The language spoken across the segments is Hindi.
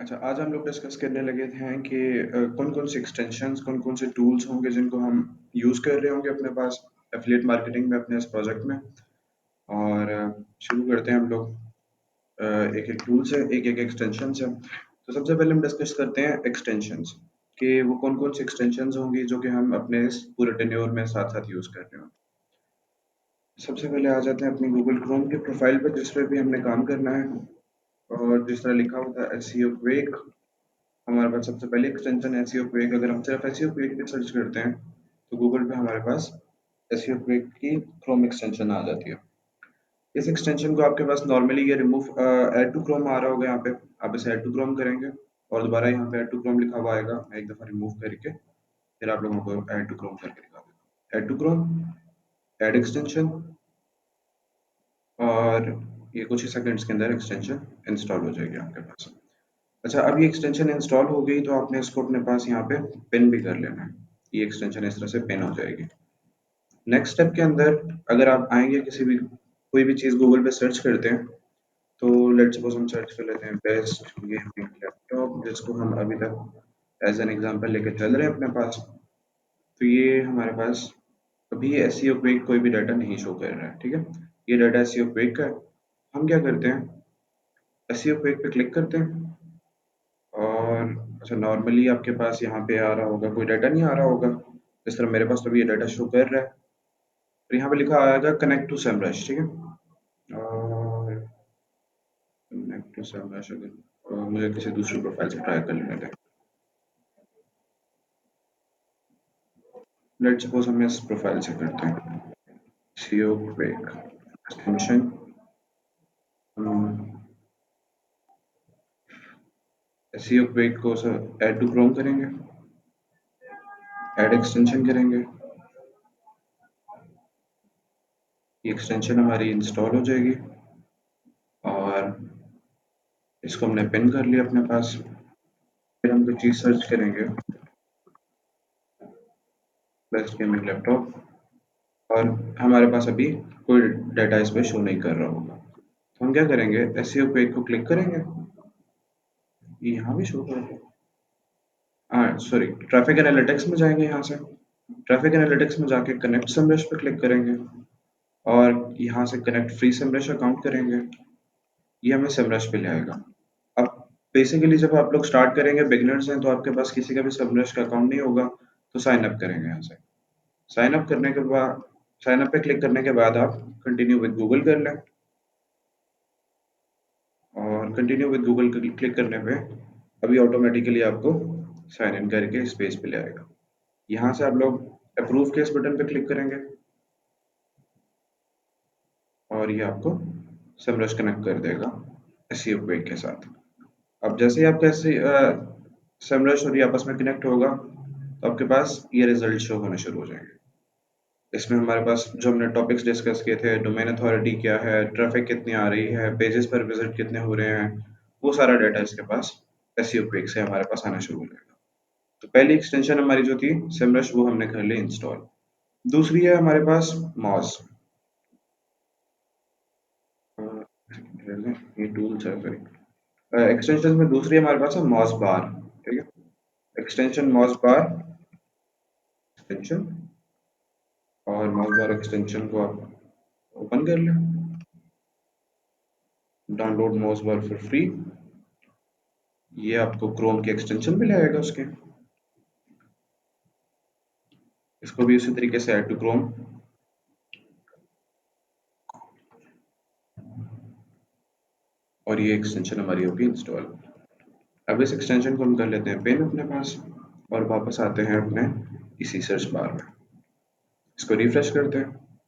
अच्छा, आज हम लोग डिस्कस करने लगे हैं कि कौन-कौन से एक्सटेंशंस, कौन-कौन से टूल्स होंगे जिनको हम यूज़ कर रहे होंगे अपने पास एफ़िलिएट मार्केटिंग में अपने इस प्रोजेक्ट में। और शुरू करते हैं हम लोग एक-एक टूल से, एक-एक एक्सटेंशन से। तो सबसे पहले हम डिस्कस करते हैं एक्सटेंशंस कि वो कौन-कौन सी एक्सटेंशंस होंगी जो कि हम अपने इस पूरे टेन्योर में साथ-साथ यूज़ कर रहे हों। सबसे पहले आ जाते हैं अपनी गूगल क्रोम की प्रोफ़ाइल पे जिस पे भी हमने काम करना है, और जिस तरह लिखा होता है एसईओ क्विक। हमारे पास सबसे पहले एक्सटेंशन एसईओ क्विक। अगर हम सिर्फ एसईओ क्विक पे सर्च करते हैं तो गूगल पे हमारे पास एसईओ क्विक की क्रोम एक्सटेंशन आ जाती है। इस एक्सटेंशन को आपके पास नॉर्मली ये रिमूव ऐड टू क्रोम आ रहा होगा यहाँ पे। आप इसे ऐड टू क्रोम करेंगे और दोबारा यहाँ पे ऐड टू क्रोम लिखा हुआ आएगा। मैं एक दफ़ा रिमूव करके फिर आप लोगों को ऐड टू क्रोम करके दिखा देता हूँ। Add to Chrome, add extension, और ये कुछ ही सेकंड्स के अंदर एक्सटेंशन इंस्टॉल हो जाएगी आपके पास। अच्छा, अब ये एक्सटेंशन इंस्टॉल हो गई तो आपने इसको अपने पास यहाँ पे पिन भी कर लेना है। ये एक्सटेंशन इस तरह से पिन हो जाएगी। नेक्स्ट स्टेप के अंदर अगर आप आएंगे किसी भी कोई भी चीज़ गूगल पे सर्च करते हैं, तो लेट्स सपोज हम सर्च कर लेते हैं बेस्ट गेमिंग लैपटॉप, जिसको हम अभी तक एज एन एग्जांपल लेके चल रहे हैं अपने पास। तो ये हमारे पास अभी एसईओ क्विक कोई भी डाटा नहीं शो कर रहा है, ठीक है। ये डाटा एसईओ क्विक का है। हम क्या करते हैं, एसईओ क्विक पे क्लिक करते हैं, और अच्छा नॉर्मली आपके पास यहाँ पे आ रहा होगा, कोई डाटा नहीं आ रहा होगा। इस तरह मेरे पास तो अभी ये डाटा शो कर रहा है। तो यहाँ पे लिखा आएगा कनेक्ट टू सेमरश, ठीक है। और कनेक्ट टू सेमरश अगर मुझे किसी दूसरी प्रोफाइल से ट्राई कर लेने दें। लेट सपोज हम इस प्रोफाइल से करते हैं CO quick extension. CO quick को ऐड टू क्रोम करेंगे, ऐड एक्सटेंशन करेंगे। ये एक्सटेंशन हमारी इंस्टॉल हो जाएगी और इसको हमने पिन कर लिया अपने पास। फिर हम कोई चीज़ सर्च करेंगे, बेस्ट गेमिंग लैपटॉप, और हमारे पास अभी कोई डाटा इस पे शो नहीं कर रहा होगा। तो हम क्या करेंगे, एसईओ पेज को क्लिक करेंगे। ये यहाँ भी शो कर रहा है। हाँ सॉरी, ट्रैफिक एनालिटिक्स में जाएंगे। यहाँ से ट्रैफिक एनालिटिक्स में जाके कनेक्ट समरश पे क्लिक करेंगे और यहाँ से कनेक्ट फ्री समरश अकाउंट करेंगे। ये हमें समरश पे ले आएगा। अब बेसिकली जब आप लोग स्टार्ट करेंगे, बिगिनर्स हैं, तो आपके पास किसी का भी समरश का अकाउंट नहीं होगा, तो साइन अप करेंगे यहाँ से। साइन अप करने के बाद, साइन अप पे क्लिक करने के बाद आप कंटिन्यू विद गूगल कर लें, और कंटिन्यू विद गूगल क्लिक करने पे अभी ऑटोमेटिकली आपको साइन इन करके इस पेज पे ले आएगा। यहाँ से आप लोग अप्रूव के इस बटन पे क्लिक करेंगे और ये आपको समरश कनेक्ट कर देगा एसईओ क्विक के साथ। अब जैसे ही आपका ऐसे समरश और ये आपस में कनेक्ट होगा तो आपके पास ये रिजल्ट शो होने शुरू हो जाएंगे। इसमें हमारे पास जो हमने टॉपिक्स डिस्कस किए थे, डोमेन अथॉरिटी क्या है, ट्रैफिक कितनी आ रही है, पेजेस पर विजिट कितने हो रहे हैं, वो सारा डाटा इसके पास एसईओ क्विक से हमारे पास आना शुरू हो जाएगा। तो पहली एक्सटेंशन हमारी जो थी सिमरश, वो हमने कर ली इंस्टॉल। दूसरी है हमारे पास मॉज। ये टूल्स है, सॉरी, एक्सटेंशन में दूसरी हमारे पास है मॉज बार, ठीक है। एक्सटेंशन मॉज बार एक्सटेंशन, और मॉज बार एक्सटेंशन को आप ओपन कर लें, download Moj bar for free. ये आपको क्रोम की एक्सटेंशन भी लाएगा उसके। इसको भी उसी तरीके से ऐड टू क्रोम, और ये एक्सटेंशन हमारी होगी इंस्टॉल। अब इस एक्सटेंशन को हम कर लेते हैं पिन अपने पास और वापस आते हैं अपने इसी सर्च बार में। इसको रिफ्रेश करते हैं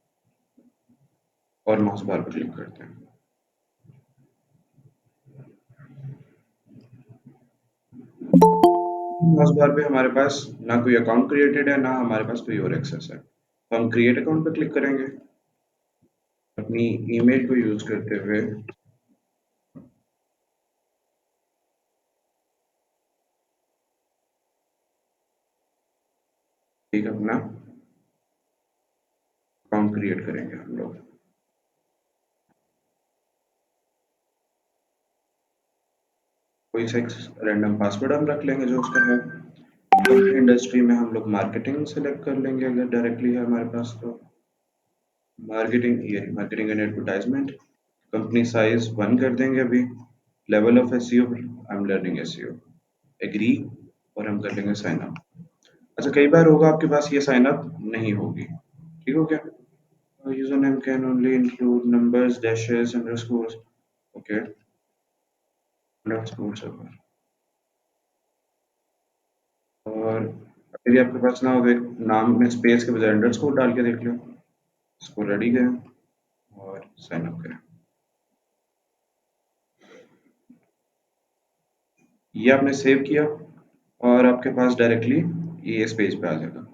और माउस बार पर क्लिक करते हैं। माउस बार पे हमारे पास ना कोई अकाउंट क्रिएटेड है, ना हमारे पास कोई और एक्सेस है। तो हम क्रिएट अकाउंट पर क्लिक करेंगे, अपनी ईमेल को यूज करते हुए एक अपना अकाउंट क्रिएट करेंगे हम लोग। कोई सा रैंडम पासवर्ड हम रख लेंगे जो उसका है। कंपनी इंडस्ट्री में हम लोग मार्केटिंग सेलेक्ट कर लेंगे अगर डायरेक्टली है हमारे पास तो। मार्केटिंग, ये marketing and advertisement. Company size 1 कर देंगे अभी। Level of SEO, I am learning SEO. Agree, और हम कर लेंगे साइन अप। अच्छा, कई बार होगा आपके पास ये साइन अप नहीं होगी, ठीक हो क्या? User name can only include numbers, dashes, underscores. Okay, underscore server. और अगर ये आपके पास ना हो तो एक नाम में स्पेस के बजाय अंडरस्कोर डाल के देख लो। इसको रेडी करें और साइन अप करें। ये आपने सेव किया और आपके पास डायरेक्टली ये इस पेज पे आ जाएगा।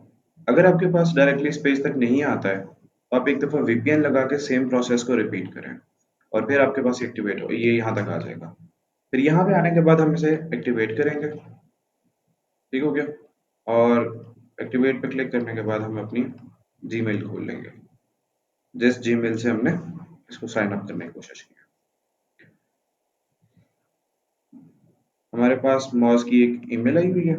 अगर आपके पास डायरेक्टली इस पेज तक नहीं आता है तो आप एक दफ़ा वीपीएन लगा के सेम प्रोसेस को रिपीट करें और फिर आपके पास एक्टिवेट हो, ये यहाँ तक आ जाएगा। फिर यहाँ पे आने के बाद हम इसे एक्टिवेट करेंगे, ठीक हो गया? और एक्टिवेट पे क्लिक करने के बाद हम अपनी जीमेल खोल लेंगे, जिस जीमेल से हमने इसको साइन अप करने की कोशिश की। हमारे पास मॉज की एक ईमेल आई हुई है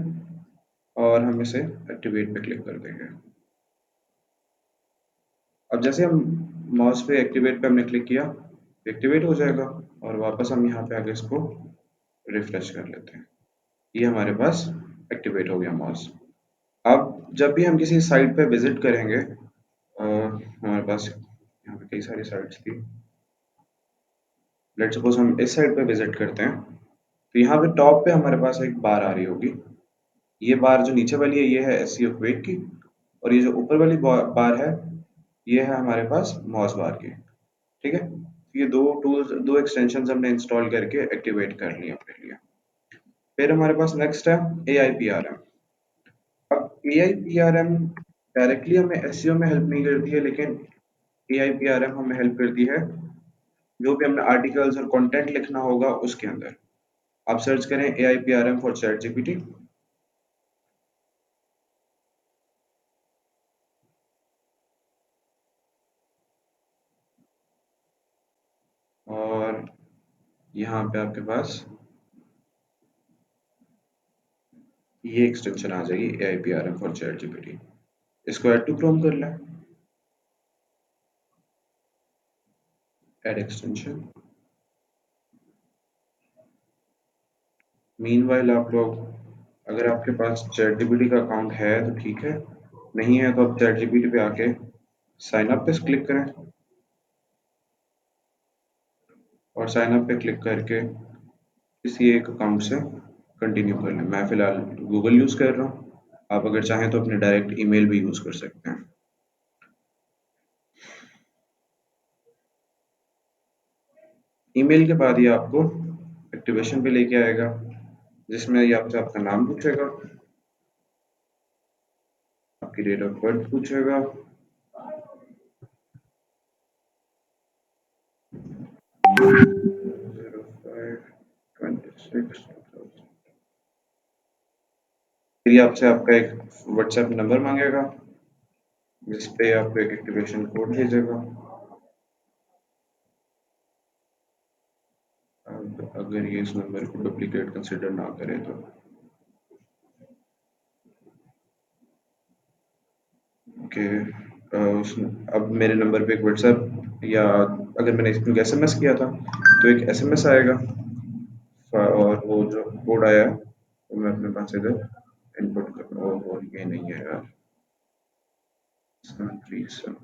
और हम इसे एक्टिवेट पे क्लिक कर देंगे। अब जैसे हम माउस पे एक्टिवेट पे हमने क्लिक किया, एक्टिवेट हो जाएगा और वापस हम यहाँ पे आके इसको रिफ्रेश कर लेते हैं। ये हमारे पास एक्टिवेट हो गया माउस। अब जब भी हम किसी साइट पे विजिट करेंगे, हमारे पास यहाँ पे कई सारी साइट्स थी। लेट्स सपोज हम इस साइट पे विजिट करते हैं, तो यहाँ पे टॉप पे हमारे पास एक बार आ रही होगी। ये बार जो नीचे वाली है ये है एसईओ क्विक की, और ये जो ऊपर वाली बार है ये है हमारे पास मॉस बार की। ठीक है, ये दो टूल्स, दो एक्सटेंशन हमने इंस्टॉल करके एक्टिवेट कर लिए अपने लिए। फिर हमारे पास नेक्स्ट है A I P R M. अब A I P R M directly हमें एसईओ में हेल्प नहीं करती है, लेकिन A I P R M हमें हेल्प करती है जो भी हमने आर्टिकल्स और कंटेंट लिखना होगा उसके अंदर। आप सर्च करें A I P R M for ChatGPT. और यहाँ पे आपके पास ये एक्सटेंशन आ जाएगी A I P R M for ChatGPT. इसको ऐड टू क्रोम कर लें, ऐड एक्सटेंशन। मीनवाइल आप लोग, अगर आपके पास चैट जीपीटी का अकाउंट है तो ठीक है, नहीं है तो आप चैट जीपीटी पे आके साइन अप पे क्लिक करें और साइन अप पे क्लिक करके किसी एक अकाउंट से कंटिन्यू कर लें। मैं फिलहाल गूगल यूज़ कर रहा हूँ, आप अगर चाहें तो अपने डायरेक्ट ईमेल भी यूज़ कर सकते हैं। ईमेल के बाद ये आपको एक्टिवेशन पे लेके आएगा, जिसमें ये आपसे आपका नाम पूछेगा, आपकी डेट ऑफ बर्थ पूछेगा, 05/26। फिर ये आपसे आपका एक व्हाट्सएप नंबर मांगेगा, जिस पे आपको एक एक्टिवेशन कोड भेजेगा। अब अगर ये इस नंबर को डुप्लीकेट कंसिडर ना करे तो ओके। अब मेरे नंबर पे एक व्हाट्सएप, या अगर मैंने इसमें एसएमएस किया था तो एक एसएमएस आएगा, और वो जो कोड आया है वो मैं अपने पास इधर इनपुट कर। और ये नहीं है यार, 737।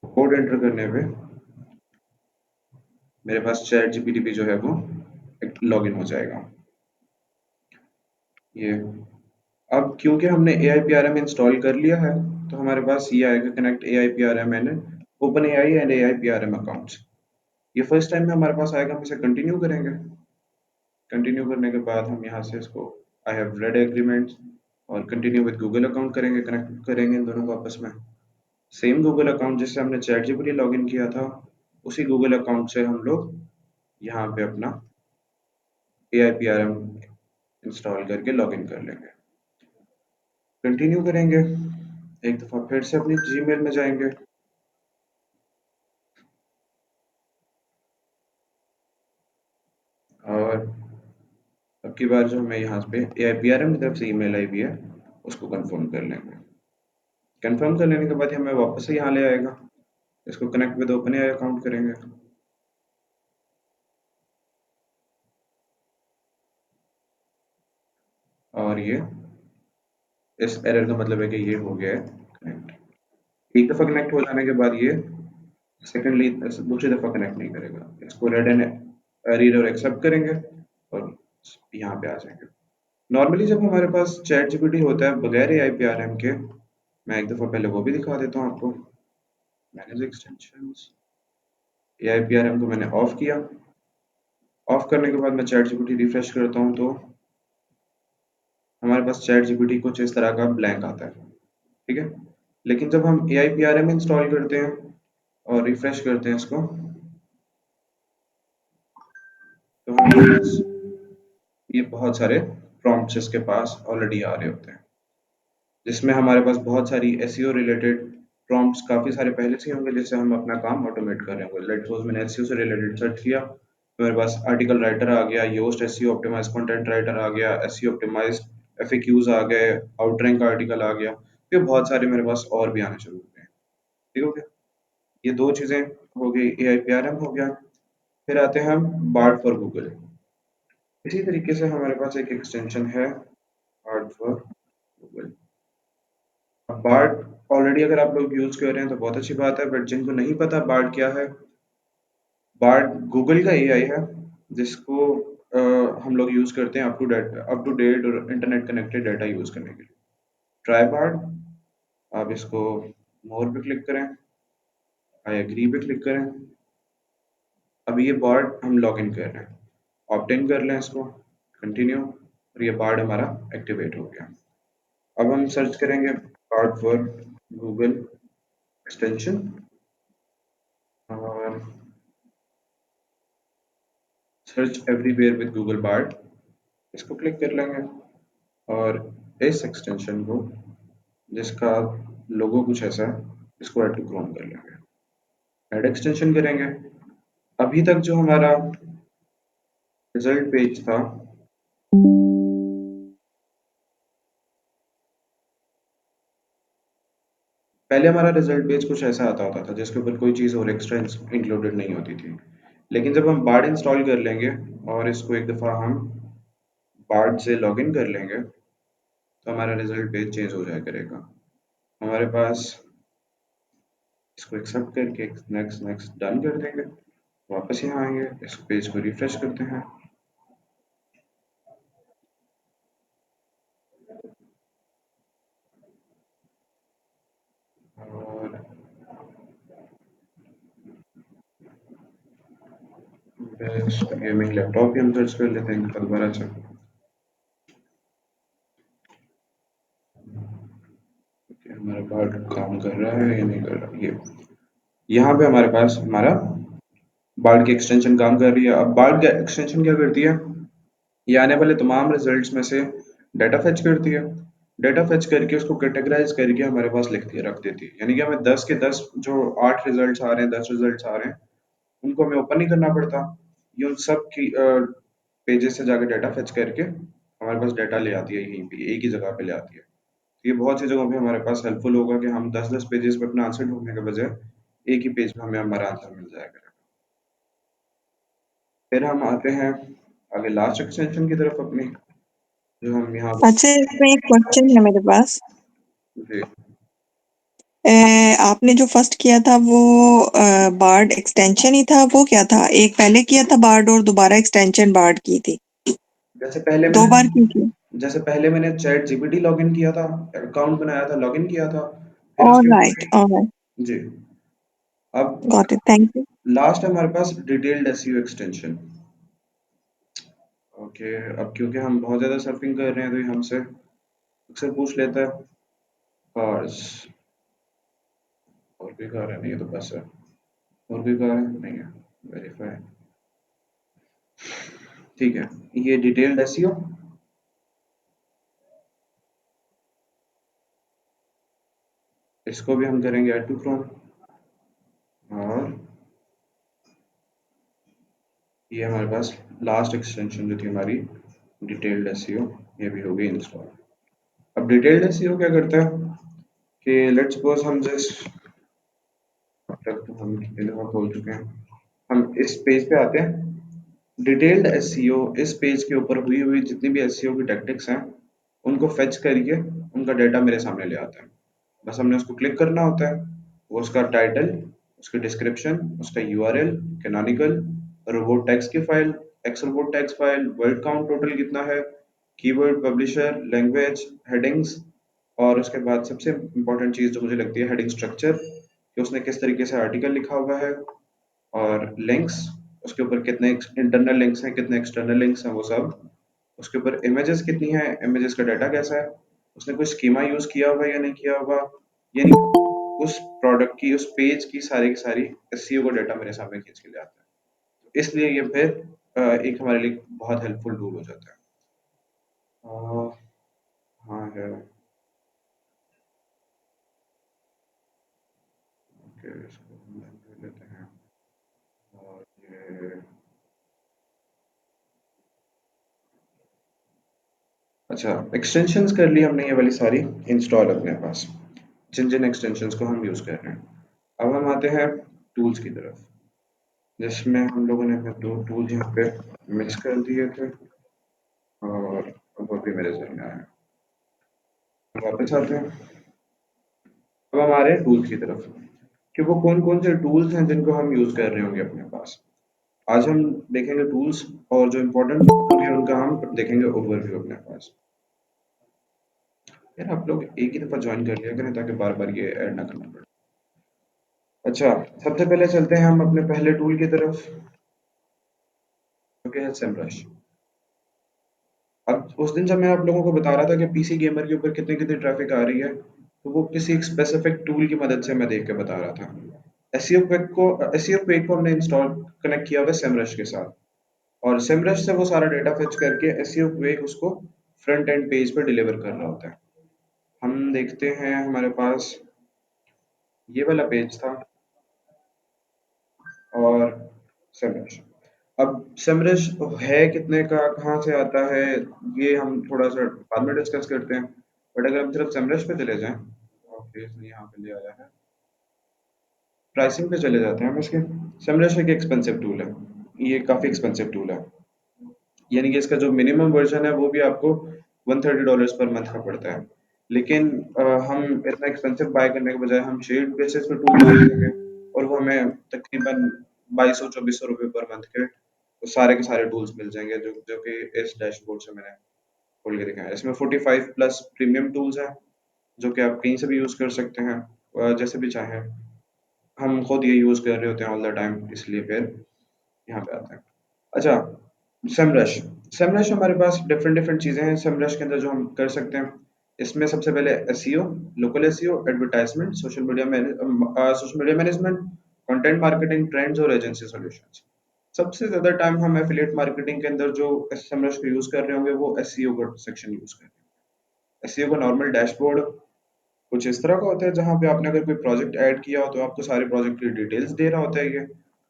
कोड एंटर करने पे मेरे पास चैट जीपीटी पे जो है वो लॉगिन हो जाएगा। ये अब क्योंकि हमने A I P R M install कर लिया है तो हमारे पास ये आएगा, connect A I P R M and OpenAI and A I P R M accounts. ये फर्स्ट टाइम में हमारे पास आएगा, हम इसे कंटिन्यू करेंगे। कंटिन्यू करने के बाद हम यहाँ से इसको आई हैव रेड एग्रीमेंट और कंटिन्यू विद गूगल अकाउंट करेंगे, कनेक्ट करेंगे इन दोनों को आपस में। सेम गूगल अकाउंट जिससे हमने चैट जीपीटी लॉगिन किया था, उसी गूगल अकाउंट से हम लोग यहाँ पे अपना A I P R M install करके लॉगिन कर लेंगे। कंटिन्यू करेंगे, एक दफ़ा फिर से अपनी जीमेल में जाएंगे। और अब की बार जो हमें यहाँ पे AIPRM की तरफ से ईमेल आई भी है, उसको कंफर्म कर लेंगे। कंफर्म कर लेने के बाद हमें वापस से यहाँ ले आएगा। इसको connect with open AI account करेंगे। और ये इस एरर का मतलब है कि ये हो गया है कनेक्ट। एक दफ़ा कनेक्ट हो जाने के बाद ये सेकेंडली दूसरी दफ़ा कनेक्ट नहीं करेगा। इसको रेड एंड रीड और एक्सेप्ट करेंगे और यहाँ पे आ जाएंगे। नॉर्मली जब हमारे पास चैट जीपीटी होता है बगैर AIPRM के, मैं एक दफ़ा पहले वो भी दिखा देता हूँ आपको। मैनेज एक्सटेंशंस, AIPRM को मैंने ऑफ किया। ऑफ करने के बाद मैं चैट जीपीटी रिफ्रेश करता हूँ तो हमारे पास चैट जीपीटी कुछ इस तरह का ब्लैंक आता है, ठीक है। लेकिन जब हम AIPRM इंस्टॉल करते हैं और रिफ्रेश करते हैं इसको, तो हमारे पास ये बहुत सारे प्रॉम्प्ट्स इसके पास ऑलरेडी आ रहे होते हैं, जिसमें हमारे पास बहुत सारी एसईओ रिलेटेड प्रॉम्प्ट्स काफ़ी सारे पहले से ही होंगे, जिससे हम अपना काम ऑटोमेट कर रहे होंगे। लेट्स सपोज मैंने एसईओ से रिलेटेड सर्च किया तो मेरे पास आर्टिकल राइटर आ गया, Yoast SEO optimize content writer आ गया, एसईओ ऑप्टिमाइज एफएक्यूज आ गए, आउटरैंक आर्टिकल आ गया। ये बहुत सारे मेरे पास और भी आने शुरू हो गए। ठीक हो गया, ये दो चीज़ें हो गई, AIPRM हो गया। फिर आते हैं हम बार्ड फॉर गूगल। इसी तरीके से हमारे पास एक एक्सटेंशन है बार्ड फॉर गूगल। अब बार्ड ऑलरेडी अगर आप लोग यूज कर रहे हैं तो बहुत अच्छी बात है, बट जिनको नहीं पता बार्ड क्या है, बार्ड गूगल का एआई है जिसको हम लोग यूज करते हैं अप टू डेट और इंटरनेट कनेक्टेड डाटा यूज करने के लिए। ट्राई बार्ड, आप इसको मोर पे क्लिक करें, आई एग्री पे क्लिक करें। अब ये बार्ड हम लॉग इन कर रहे हैं, ऑप्ट इन कर लें इसको, कंटिन्यू, और ये बार्ड हमारा एक्टिवेट हो गया। अब हम सर्च करेंगे बार्ड फॉर गूगल एक्सटेंशन और search everywhere with Google Bard, इसको क्लिक कर लेंगे और इस एक्सटेंशन को, जिसका लोगो कुछ ऐसा है, इसको ऐड टू क्रोम कर लेंगे, ऐड एक्सटेंशन करेंगे। अभी तक जो हमारा रिजल्ट पेज था, पहले हमारा रिजल्ट पेज कुछ ऐसा आता होता था जिसके ऊपर कोई चीज़ और एक्स्ट्रा इंक्लूडेड नहीं होती थी। लेकिन जब हम बार्ड इंस्टॉल कर लेंगे और इसको एक दफ़ा हम बार्ड से लॉगिन कर लेंगे तो हमारा रिजल्ट पेज चेंज हो जाया करेगा। हमारे पास इसको एक्सेप्ट करके नेक्स्ट नेक्स्ट डन कर देंगे, वापस यहाँ आएंगे, इस पेज को रिफ्रेश करते हैं और बेस्ट गेमिंग लैपटॉप भी हम सर्च कर लेते हैं दोबारा से। कि हमारा बार्ड काम कर रहा है या नहीं कर रहा। ये यहाँ पे हमारे पास हमारा बार्ड की एक्सटेंशन काम कर रही है। अब बार्ड की एक्सटेंशन क्या करती है, ये आने वाले तमाम रिजल्ट्स में से डाटा फेच करती है। डाटा फेच करके उसको कैटेगराइज करके हमारे पास लिखती है, रख देती है। यानी कि हमें 10 के 10 जो 8 रिजल्ट्स आ रहे हैं, 10 रिजल्ट्स आ रहे हैं, उनको हमें ओपन नहीं करना पड़ता। ये उन सब की पेजेस से जाकर डाटा फेच करके हमारे पास डाटा ले आती है, यहीं पे एक ही जगह पे ले आती है। तो ये बहुत सी जगहों पे हमारे पास हेल्पफुल होगा कि हम 10-10 पेजेस पे अपना आंसर ढूंढने के बजाय एक ही पेज पे हमें हमारा आंसर मिल जाएगा। फिर हम आते हैं आगे लास्ट एक्सटेंशन की तरफ अपनी, जो हम यहाँ अच्छा, इसमें एक क्वेश्चन है मेरे पास। जी आपने जो फर्स्ट किया था वो बार्ड एक्सटेंशन ही था, वो क्या था? एक पहले किया था बार्ड और दोबारा एक्सटेंशन बार्ड की थी, जैसे पहले दो बार मैंने की थी? जैसे पहले मैंने चैट जीपीटी लॉगिन किया था, अकाउंट बनाया था, लॉगिन किया था, फिर ऑल उसके राइट, ऑल राइट, जी। अब got it, thank you. Last है हमारे पास डिटेल्ड एसईओ एक्सटेंशन। ओके, अब क्योंकि हम बहुत ज़्यादा सर्फिंग कर रहे हैं तो ये हमसे अक्सर पूछ लेता है कार्स, और कोई कार है नहीं है तो बस है, और कोई कार है नहीं है, वेरीफाई, ठीक है। ये डिटेल्ड एसईओ, इसको भी हम करेंगे ऐड टू क्रोम और ये हमारे पास लास्ट एक्सटेंशन जो थी हमारी डिटेल्ड एसईओ, ये भी हो गई इंस्टॉल। अब डिटेल्ड एसईओ क्या करता है कि लेट्स सपोज हम जस्ट, अब तक तो हम कितने दफा खोल चुके हैं, हम इस पेज पे आते हैं। डिटेल्ड एसईओ इस पेज के ऊपर हुई हुई जितनी भी एसईओ की टैक्टिक्स हैं उनको फेच करके उनका डेटा मेरे सामने ले आता है। बस हमने उसको क्लिक करना होता है। वो उसका टाइटल, उसकी डिस्क्रिप्शन, उसका यूआरएल, कैनोनिकल, रोबोट टैग्स की file, x robot tags file, word count total कितना है, कीवर्ड, पब्लिशर, लैंग्वेज, हेडिंग्स, और उसके बाद सबसे इंपॉर्टेंट चीज़ जो मुझे लगती है हेडिंग स्ट्रक्चर, कि उसने किस तरीके से आर्टिकल लिखा हुआ है, और लिंक्स, उसके ऊपर कितने इंटरनल लिंक्स हैं, कितने एक्सटर्नल लिंक्स हैं, वो सब। उसके ऊपर इमेजेस कितनी है, इमेजेस का डाटा कैसा है, उसने कोई स्कीमा यूज किया हुआ है या नहीं किया हुआ, यानी उस प्रोडक्ट की, उस पेज की सारी एसईओ का डाटा मेरे सामने खींच के ले आता है। इसलिए ये फिर एक हमारे लिए बहुत हेल्पफुल टूल हो जाता है। हाँ है। ओके, इसको हम blank कर लेते हैं। और ये, अच्छा, एक्सटेंशंस कर ली हमने ये वाली सारी इंस्टॉल अपने पास, जिन जिन एक्सटेंशंस को हम यूज़ कर रहे हैं। अब हम आते हैं टूल्स की तरफ, जिसमें हम लोगों ने अपने दो टूल यहाँ पे मिक्स कर दिए थे, और अब अभी मेरे सर में आया। वापस आते हैं, अब हम आ रहे हैं टूल्स की तरफ, कि वो कौन कौन से टूल्स हैं जिनको हम यूज़ कर रहे होंगे अपने पास। आज हम देखेंगे टूल्स, और जो इम्पोर्टेंट होंगे उनका हम देखेंगे ओवरव्यू अपने पास। यार आप लोग एक ही दफ़ा ज्वाइन कर लिया करें ताकि बार बार ये ऐड ना करना पड़े। अच्छा, सबसे पहले चलते हैं हम अपने पहले टूल की तरफ, जो कि है सेमरश। अब उस दिन जब मैं आप लोगों को बता रहा था कि पीसी गेमर के ऊपर कितनी कितनी ट्रैफिक आ रही है, तो वो किसी एक स्पेसिफिक टूल की मदद से मैं देख के बता रहा था। एसईओ क्विक को हमने इंस्टॉल कनेक्ट किया हुआ है सेमरश के साथ, और सेमरश से वो सारा डेटा फेच करके एसईओ क्विक उसको फ्रंट एंड पेज पे डिलीवर कर रहा होता है। हम देखते हैं हमारे पास ये वाला पेज था, और सेमरश। अब सेमरश है कितने का, कहाँ से आता है, ये हम थोड़ा सा बाद में डिस्कस करते हैं। बट अगर हम सिर्फ सेमरश पे चले जाएं, ओके इसने यहाँ पे ले आया है, प्राइसिंग पे चले जाते हैं हम इसके। सेमरश एक एक्सपेंसिव टूल है, ये काफ़ी एक्सपेंसिव टूल है, यानी कि इसका जो मिनिमम वर्जन है वो भी आपको $130 पर मंथ का पड़ता है। लेकिन हम इतना एक्सपेंसिव बाय करने के बजाय हम शेयर्ड बेसिस पे टूल बाय करेंगे, और वो हमें तकरीबन 2200-2400 रुपये पर मंथ के वो सारे के सारे टूल्स मिल जाएंगे, जो जो कि इस डैशबोर्ड से मैंने खोल के दिखाया है। इसमें 45 प्लस प्रीमियम टूल्स हैं, जो कि आप कहीं से भी यूज़ कर सकते हैं, जैसे भी चाहें। हम खुद ये यूज़ कर रहे होते हैं ऑल द टाइम, इसलिए फिर यहाँ पे आते हैं। अच्छा, सेमरश। सेमरश हमारे पास डिफरेंट डिफरेंट चीज़ें हैं सेमरश के अंदर जो हम कर सकते हैं। इसमें सबसे पहले SEO, local SEO, advertisement, social media management, content marketing, trends और एजेंसी सॉल्यूशंस। सबसे ज़्यादा टाइम हम एफिलिएट मार्केटिंग के अंदर जो सेमरश को यूज़ कर रहे होंगे वो एसईओ का सेक्शन यूज़ कर रहे हैं। एसईओ का नॉर्मल डैशबोर्ड कुछ इस तरह का होता है, जहाँ पे आपने अगर कोई प्रोजेक्ट ऐड किया हो तो आपको सारे प्रोजेक्ट की डिटेल्स दे रहा होता है ये।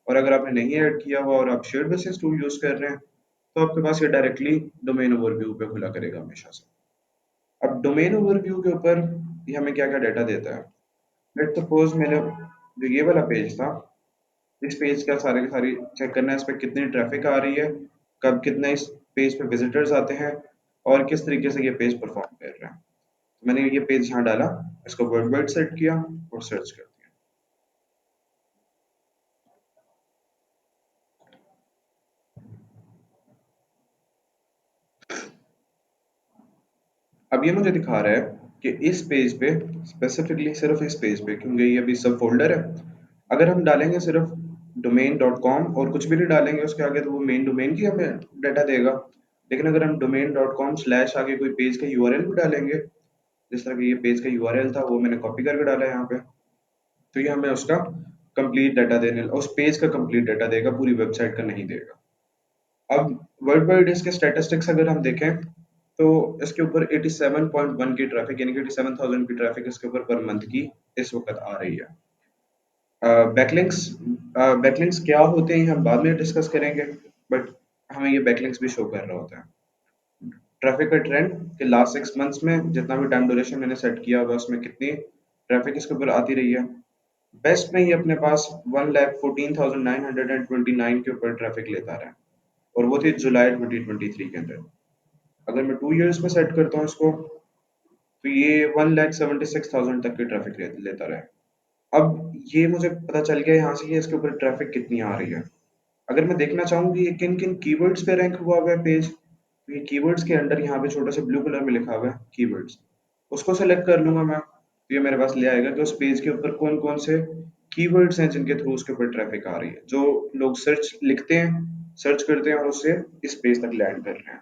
और अगर आपने नहीं ऐड किया हुआ और आप शेयर्ड बेसिस टूल यूज़ कर रहे हैं, तो आपके पास ये डायरेक्टली डोमेन ओवरव्यू पे खुला करेगा हमेशा से। अब डोमेन ओवरव्यू के ऊपर ये हमें क्या क्या डाटा देता है। लेट सपोज मैंने जो ये वाला पेज था, इस पेज का सारे के सारी चेक करना है, इस पर कितनी ट्रैफिक आ रही है, कब कितने इस पेज पे विजिटर्स आते हैं, और किस तरीके से ये पेज परफॉर्म कर रहा है। तो मैंने ये पेज यहाँ डाला, इसको वर्ड वाइड सेट किया और सर्च कर दिया। अब ये मुझे दिखा रहा है कि इस पेज पे, स्पेसिफिकली सिर्फ इस पेज पे, क्योंकि ये अभी सब फोल्डर है, अगर हम डालेंगे सिर्फ domain.com और कुछ भी नहीं डालेंगे उसके आगे, तो वो मेन डोमेन की हमें डाटा देगा। लेकिन अगर हम domain.com स्लैश आगे कोई पेज का यूआरएल भी डालेंगे, जिस तरह कि ये पेज का यूआरएल था वो मैंने कॉपी करके डाला है यहाँ पे, तो ये हमें उसका कंप्लीट डाटा देने, उस पेज का कंप्लीट डाटा देगा, पूरी वेबसाइट का नहीं देगा। अब वर्ल्ड वाइड इसके स्टैटिस्टिक्स अगर हम देखें, तो इसके ऊपर 87.1 की ट्रैफिक, यानी कि 87,000 की ट्रैफिक इसके ऊपर पर मंथ की इस वक्त आ रही है। बैकलिंक्स, बैकलिंक्स क्या होते हैं हम बाद में डिस्कस करेंगे, हमें ये बैकलिंक्स भी शो कर रहा होता है। ट्रैफिक का ट्रेंड कि लास्ट 6 मंथ्स में जितना भी टाइम ड्यूरेशन मैंने सेट किया हुआ है उसमें कितनी ट्रैफिक इसके ऊपर आती रही है। बेस्ट में ये अपने पास 1,14,929 के ऊपर ट्रैफिक लेता रहा है, और वो थी जुलाई 2023 के अंदर। अगर मैं 2 इयर्स में सेट करता हूँ इसको, तो ये 1,76,000 तक की ट्रैफिक लेता रहा है। अब ये मुझे पता चल गया यहाँ से कि इसके ऊपर ट्रैफिक कितनी आ रही है। अगर मैं देखना चाहूँ कि ये किन किन कीवर्ड्स पे रैंक हुआ हुआ है पेज, तो ये कीवर्ड्स के अंडर यहाँ पे छोटा सा ब्लू कलर में लिखा हुआ है कीवर्ड्स, उसको सेलेक्ट कर लूंगा मैं, तो ये मेरे पास ले आएगा कि उस पेज के ऊपर कौन कौन से कीवर्ड्स हैं जिनके थ्रू उसके ऊपर ट्रैफिक आ रही है, जो लोग सर्च लिखते हैं, सर्च करते हैं और उससे इस पेज तक लैंड कर रहे हैं।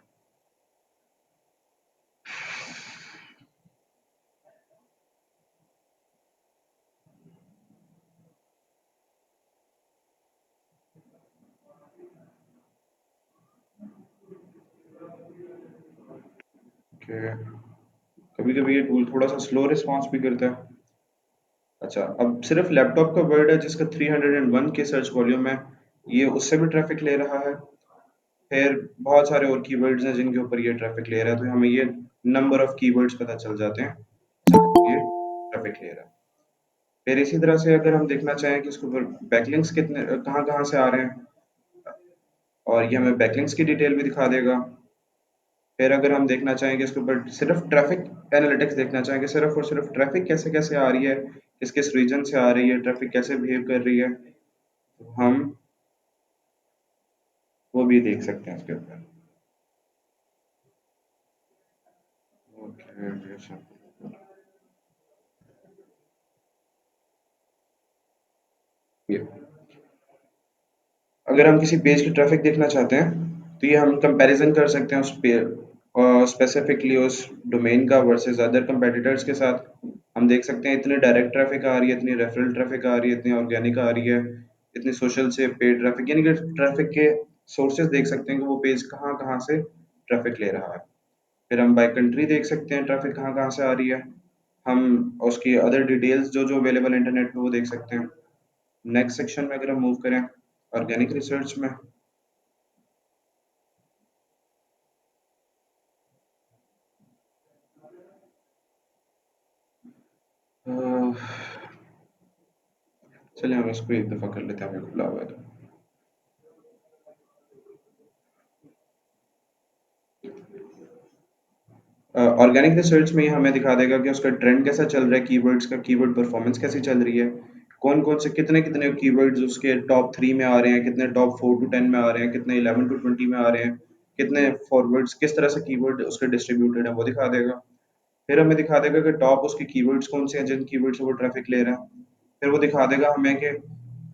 कभी कभी ये टूल थोड़ा सा स्लो रिस्पॉन्स भी करता है। अच्छा, अब सिर्फ लैपटॉप का वर्ड है जिसका 301 के सर्च वॉल्यूम है, ये उससे भी ट्रैफिक ले रहा है। फिर बहुत सारे और कीवर्ड्स हैं जिनके ऊपर ये ट्रैफिक ले रहा है, तो हमें ये नंबर ऑफ कीवर्ड्स पता चल जाते हैं जहाँ ये ट्रैफिक ले रहा है। फिर इसी तरह से अगर हम देखना चाहें कि इसके ऊपर बैकलिंक्स कितने कहाँ कहाँ से आ रहे हैं, और ये हमें बैकलिंक्स की डिटेल भी दिखा देगा। फिर अगर हम देखना चाहें कि इसके ऊपर सिर्फ ट्रैफिक एनालिटिक्स देखना चाहें कि सिर्फ और सिर्फ ट्रैफिक कैसे कैसे आ रही है, किस किस रीजन से आ रही है, ट्रैफिक कैसे बिहेव कर रही है, तो हम वो भी देख सकते हैं इसके ऊपर। ओके, ये अगर हम किसी पेज की ट्रैफिक देखना चाहते हैं, तो ये हम कंपैरिजन कर सकते हैं उस पे स्पेसिफिकली उस डोमेन का वर्सेस अदर कंपेटिटर्स के साथ। हम देख सकते हैं इतनी डायरेक्ट ट्रैफिक आ रही है, इतनी रेफरल ट्रैफिक आ रही है, इतनी ऑर्गेनिक आ रही है, इतनी सोशल से पेड ट्रैफिक, यानी कि ट्रैफिक के सोर्सेज देख सकते हैं कि वो पेज कहाँ कहाँ से ट्रैफिक ले रहा है। फिर हम बाय कंट्री देख सकते हैं ट्रैफिक कहाँ कहाँ से आ रही है। हम उसकी अदर डिटेल्स जो जो अवेलेबल इंटरनेट पे वो देख सकते हैं। नेक्स्ट सेक्शन में अगर हम मूव करें ऑर्गेनिक रिसर्च में, अ, चलिए हम इसको एक दफ़ा कर लेते हैं, हमें खुला हुआ है तो। ऑर्गेनिक रिसर्च में ये हमें दिखा देगा कि उसका ट्रेंड कैसा चल रहा है, कीवर्ड्स का कीवर्ड परफॉर्मेंस कैसी चल रही है, कौन कौन से कितने कितने कीवर्ड्स उसके टॉप 3 में आ रहे हैं, कितने टॉप 4 to 10 में आ रहे हैं, कितने 11 to 20 में आ रहे हैं, कितने फॉरवर्ड्स किस तरह से कीवर्ड उसके डिस्ट्रीब्यूटेड है वो दिखा देगा। फिर हमें दिखा देगा कि टॉप उसके कीवर्ड्स कौन से हैं जिन कीवर्ड से वो ट्रैफिक ले रहा है। फिर वो दिखा देगा हमें कि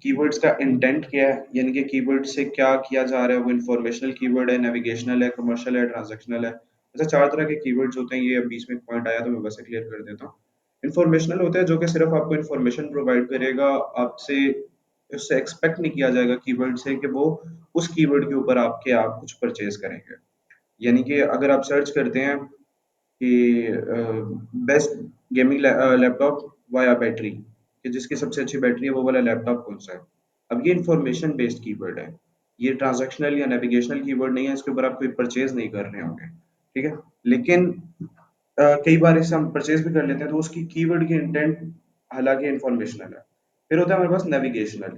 कीवर्ड्स का इंटेंट क्या है, यानी कि कीवर्ड से क्या किया जा रहा है, वो इंफॉर्मेशनल कीवर्ड है, नेविगेशनल है, कमर्शियल है, ट्रांजैक्शनल है। ऐसे 4 तरह के कीवर्ड्स होते हैं। ये अब बीच में एक पॉइंट आया तो मैं बस क्लियर कर देता हूँ। इंफॉर्मेशनल होता है जो कि सिर्फ आपको इंफॉर्मेशन प्रोवाइड करेगा, आपसे उससे एक्सपेक्ट नहीं किया जाएगा कीवर्ड से कि वो उस कीवर्ड के ऊपर आपके आप कुछ परचेज करेंगे। यानी कि अगर आप सर्च करते हैं कि best gaming laptop via battery, कि जिसकी सबसे अच्छी बैटरी है वो वाला लैपटॉप कौन सा है। अब ये इंफॉर्मेशन बेस्ड कीवर्ड है, ये ट्रांजैक्शनल या नेविगेशनल कीवर्ड नहीं है, इसके ऊपर आप कोई परचेज नहीं कर रहे होंगे, ठीक है। लेकिन कई बार इसे हम परचेज भी कर लेते हैं तो उसकी कीवर्ड की इंटेंट हालांकि इंफॉर्मेशनल है। फिर होता है हमारे पास नेविगेशनल।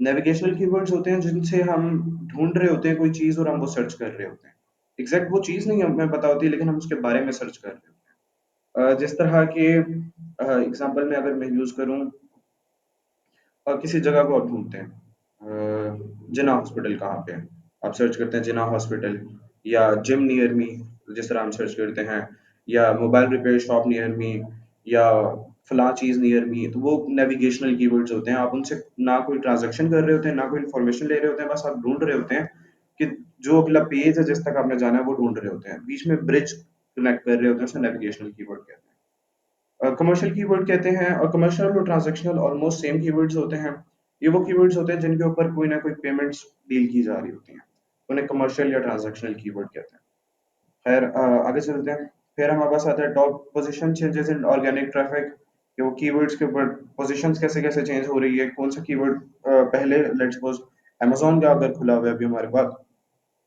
नेविगेशनल कीवर्ड्स होते हैं जिनसे हम ढूंढ रहे होते हैं कोई चीज और हम वो सर्च कर रहे होते हैं। एग्जैक्ट वो चीज नहीं हमें पता होती, लेकिन हम उसके बारे में सर्च कर रहे होते हैं। जिस तरह के एग्जांपल में अगर मैं यूज करूं, किसी जगह को आप ढूंढते हैं, जिना हॉस्पिटल कहाँ पे है, आप सर्च करते हैं जिना हॉस्पिटल, या जिम नियर मी जिस तरह हम सर्च करते हैं, या mobile repair shop near me, या फलां चीज़ नियर मी, तो वो नेविगेशनल कीवर्ड्स होते हैं। आप उनसे ना कोई ट्रांजैक्शन कर रहे होते हैं, ना कोई इन्फॉर्मेशन ले रहे होते हैं, बस आप ढूंढ रहे होते हैं कि जो अगला पेज है जिस तक आपने जाना है वो ढूंढ रहे होते हैं, बीच में ब्रिज कनेक्ट कर रहे होते हैं, उसे नेविगेशनल कीवर्ड कहते हैं। कमर्शियल कीवर्ड कहते हैं, और कमर्शियल और ट्रांजैक्शनल ऑलमोस्ट सेम कीवर्ड्स होते हैं। ये वो कीवर्ड्स होते हैं जिनके ऊपर कोई ना कोई पेमेंट्स डील की जा रही होती हैं, उन्हें कमर्शियल या ट्रांजैक्शनल कीवर्ड कहते हैं। खैर, आगे चलते हैं। फिर हमारे पास आता है top position changes in organic traffic, कि वो कीवर्ड्स के ऊपर पोजीशंस कैसे कैसे चेंज हो रही है, कौन सा कीवर्ड पहले, लेट्स सपोज अमेजोन का अगर खुला हुआ है अभी हमारे पास,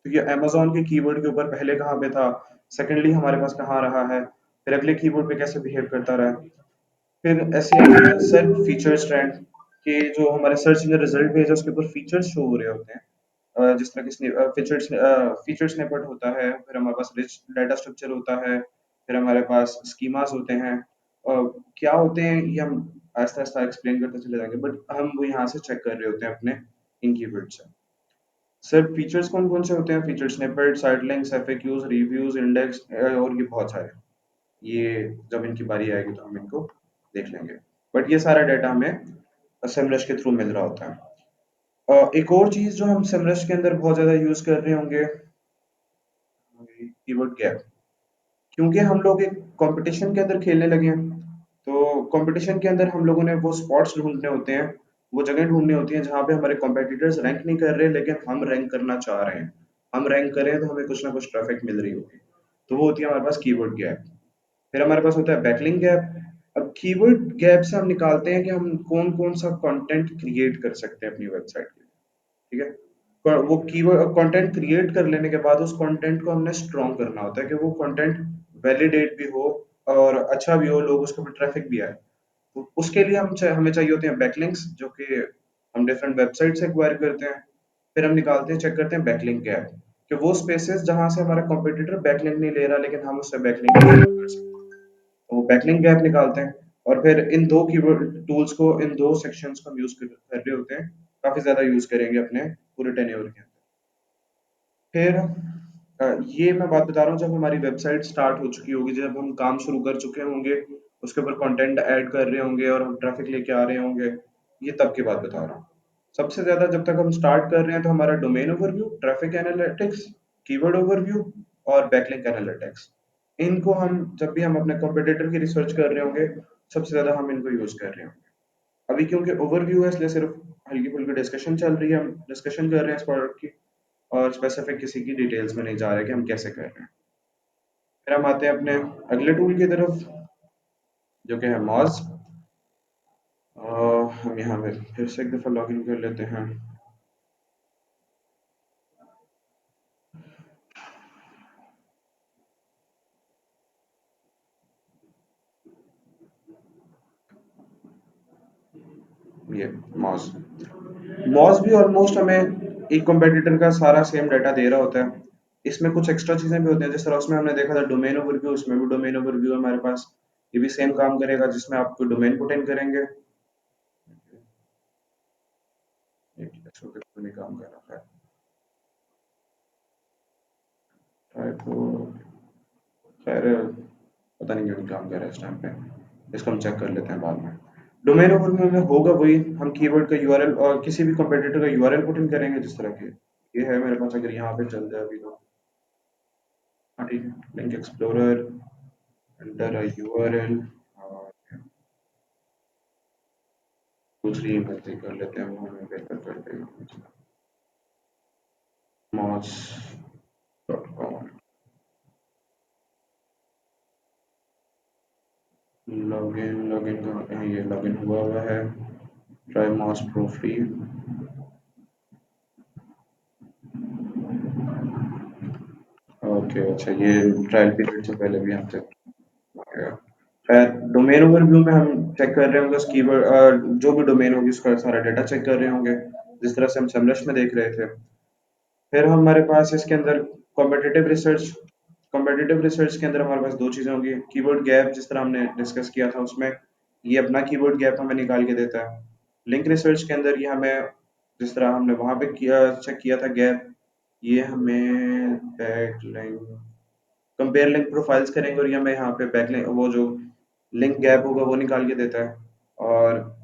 क्योंकि अमेज़न के कीवर्ड के ऊपर पहले कहाँ पे था, सेकंडली हमारे पास कहाँ रहा है, फिर अगले कीवर्ड पे कैसे बिहेव करता रहा है। फिर ऐसे आता है सर्च फीचर्स ट्रेंड, कि जो हमारे सर्च में रिजल्ट पेज है उसके ऊपर फीचर्स शो हो रहे होते हैं। जिस तरह के फीचर स्निपेट होता है, फिर हमारे पास रिच डाटा स्ट्रक्चर होता है, फिर हमारे पास स्कीमास होते हैं। क्या होते हैं ये हम आहिस्ता आहिस्ता एक्सप्लेन करते चले जाएंगे, बट हम वो यहाँ से चेक कर रहे होते हैं अपने इन कीवर्ड से। सर फीचर्स कौन कौन से होते हैं? Feature snippet, side links, FAQs, reviews, index, और ये बहुत सारे। ये जब इनकी बारी आएगी तो हम इनको देख लेंगे, बट ये सारा डाटा हमें सेमरश के थ्रू मिल रहा होता है। एक और चीज जो हम सेमरश के अंदर बहुत ज्यादा यूज कर रहे होंगे, कीवर्ड गैप। क्योंकि हम लोग एक कंपटीशन के अंदर खेलने लगे हैं, तो कंपटीशन के अंदर हम लोगों ने वो स्पॉट्स ढूंढने होते हैं, वो जगह ढूंढनी होती है जहाँ पे हमारे कॉम्पिटिटर्स रैंक नहीं कर रहे, लेकिन हम रैंक करना चाह रहे हैं। हम रैंक करें तो हमें कुछ ना कुछ ट्रैफिक मिल रही होगी, तो वो होती है हमारे पास कीवर्ड गैप। फिर हमारे पास होता है बैकलिंक गैप। अब कीवर्ड गैप से हम निकालते हैं कि हम कौन कौन सा कंटेंट क्रिएट कर सकते हैं अपनी वेबसाइट के लिए। ठीक है, वो कीवर्ड कंटेंट क्रिएट कर लेने के बाद उस कंटेंट को हमने स्ट्रॉन्ग करना होता है कि वो कंटेंट वैलिडेट भी हो और अच्छा भी हो, लोग उसके ऊपर ट्रैफिक भी आए। तो उसके लिए हमें चाहिए होते हैं बैकलिंक्स, जो कि हम डिफरेंट वेबसाइट से एक्वायर करते हैं। फिर हम निकालते हैं, चेक करते हैं बैकलिंक गैप, कि वो स्पेसेस जहां से हमारा कॉम्पिटिटर बैकलिंक नहीं ले रहा लेकिन हम उससे बैकलिंक कर सकते हैं, तो वो बैकलिंक गैप निकालते हैं। और फिर इन दो कीवर्ड टूल्स को, इन दो सेक्शंस को हम यूज कर रहे होते हैं, काफी ज्यादा यूज करेंगे अपने पूरे टेन्योर के अंदर। फिर ये मैं बात बता रहा हूँ जब हमारी वेबसाइट स्टार्ट हो चुकी होगी, जब हम काम शुरू कर चुके होंगे, उसके ऊपर कंटेंट ऐड कर रहे होंगे और हम ट्रैफिक लेके आ रहे होंगे, ये तब की बात बता रहा हूँ। सबसे ज्यादा जब तक हम स्टार्ट कर रहे हैं तो हमारा domain overview, traffic analytics, keyword overview और बैकलिंक एनालिटिक्स, इनको हम जब भी हम अपने कॉम्पिटिटर की रिसर्च कर रहे होंगे, सबसे ज्यादा हम इनको यूज कर रहे होंगे। अभी क्योंकि ओवरव्यू है इसलिए सिर्फ हल्की फुल्की डिस्कशन चल रही है, हम डिस्कशन कर रहे हैं इस प्रोडक्ट की, और स्पेसिफिक किसी की डिटेल्स में नहीं जा रहे कि हम कैसे कर रहे हैं। फिर हम आते हैं अपने अगले टूल की तरफ, जो कि है मॉज। हम यहाँ पे फिर से एक दफ़ा लॉगिन कर लेते हैं। ये मॉज मॉज भी ऑलमोस्ट हमें एक कॉम्पिटिटर का सारा सेम डाटा दे रहा होता है। इसमें कुछ एक्स्ट्रा चीज़ें भी होती हैं, जिस तरह उसमें हमने देखा था डोमेन ओवरव्यू, उसमें भी डोमेन ओवरव्यू है हमारे पास। ये भी सेम काम करेगा, जिसमें आप कोई डोमेन पुट इन करेंगे। तो नहीं काम कर रहा है, तो खैर पता नहीं क्यों नहीं काम कर रहा है इस टाइम पे। इसको हम चेक कर लेते हैं बाद में। डोमेन ओवरव्यू में होगा वही, हम कीवर्ड का यूआरएल और किसी भी कंपटीटर का यूआरएल पुट इन करेंगे, जिस तरह के ये है मेरे पास। अगर यहाँ पे चल जाए अभी तो, हाँ ठीक है, link explorer, enter a URL, और दूसरी ईमेल से कर लेते हैं, वो हमें बेहतर कर देगा। moz.com, लॉगिन लॉगिन का ये लॉगिन हुआ हुआ है। Try Moj pro free. Okay, अच्छा ये ट्रायल पीरियड से पहले भी हमसे मांगेगा। खैर, डोमेन ओवरव्यू में हम चेक कर रहे होंगे उस कीवर्ड, जो भी डोमेन होगी उसका सारा डाटा चेक कर रहे होंगे, जिस तरह से हम समरश में देख रहे थे। फिर हमारे पास इसके अंदर कॉम्पिटिटिव रिसर्च के अंदर हमारे पास दो चीज़ें होंगी। कीवर्ड गैप, जिस तरह हमने डिस्कस किया था, उसमें ये अपना कीवर्ड गैप हमें निकाल के देता है। लिंक रिसर्च के अंदर ये हमें, जिस तरह हमने वहाँ पे किया, चेक किया था गैप, ये हमें back link, compare link profiles करेंगे और ये हमें यहाँ पे बैक लिंक, वो जो लिंक गैप होगा वो निकाल के देता है। और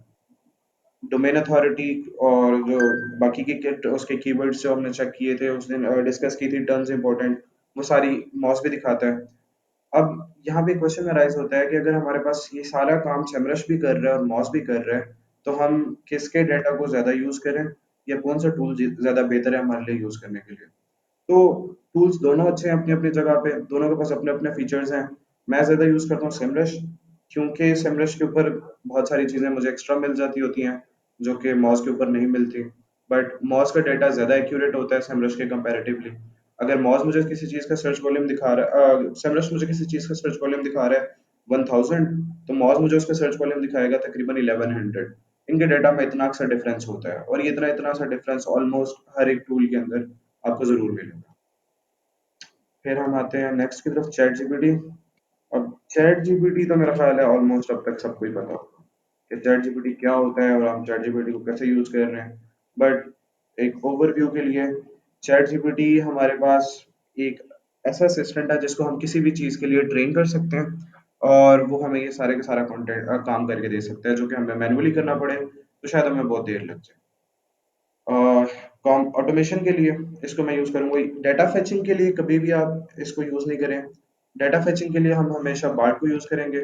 डोमेन अथॉरिटी और जो बाकी के किट उसके कीवर्ड्स जो हमने चेक किए थे उस दिन, डिस्कस की थी टर्म्स इंपॉर्टेंट, वो सारी मॉस भी दिखाता है। अब यहाँ पे क्वेश्चन अराइज होता है कि अगर हमारे पास ये सारा काम सेमरश भी कर रहा है और मॉस भी कर रहा है, तो हम किसके डाटा को ज़्यादा यूज़ करें, या कौन सा टूल ज़्यादा बेहतर है हमारे लिए यूज़ करने के लिए। तो टूल्स दोनों अच्छे हैं अपनी अपनी जगह पे, दोनों के पास अपने अपने फीचर्स हैं। मैं ज़्यादा यूज़ करता हूँ सेमरश, क्योंकि सेमरश के ऊपर बहुत सारी चीज़ें मुझे एक्स्ट्रा मिल जाती होती हैं, जो कि मॉज के ऊपर नहीं मिलती। बट मॉज का डेटा ज़्यादा एक्यूरेट होता है सेमरश के कंपैरेटिवली। अगर मॉज मुझे किसी चीज़ का सर्च वॉल्यूम दिखा रहा है, सेमरस मुझे किसी चीज़ का सर्च वॉल्यूम दिखा रहा है 1000, तो मॉज मुझे उसका सर्च वॉल्यूम दिखाएगा तकरीबन 1100। इनके डेटा में इतना सा डिफरेंस होता है, और ये इतना इतना सा डिफरेंस ऑलमोस्ट हर एक टूल के अंदर आपको ज़रूर मिलेगा। फिर हम आते हैं नेक्स्ट की तरफ, चैट जीपीटी। अब चैट जीपीटी तो मेरा ख्याल है ऑलमोस्ट अब तक सबको ही पता होगा कि चैट जीपीटी क्या होता है और हम चैट जीपीटी को कैसे यूज़ कर रहे हैं। बट एक ओवरव्यू के लिए, चैट जीपीटी हमारे पास एक ऐसा असिस्टेंट है जिसको हम किसी भी चीज़ के लिए ट्रेन कर सकते हैं, और वो हमें ये सारे का सारा कंटेंट काम करके दे सकता है, जो कि हमें मैनुअली करना पड़े तो शायद हमें बहुत देर लग जाए। कॉम ऑटोमेशन के लिए इसको मैं यूज़ करूँगा। डेटा फेचिंग के लिए कभी भी आप इसको यूज़ नहीं करें। डेटा फेचिंग के लिए हम हमेशा बार्ड को यूज़ करेंगे।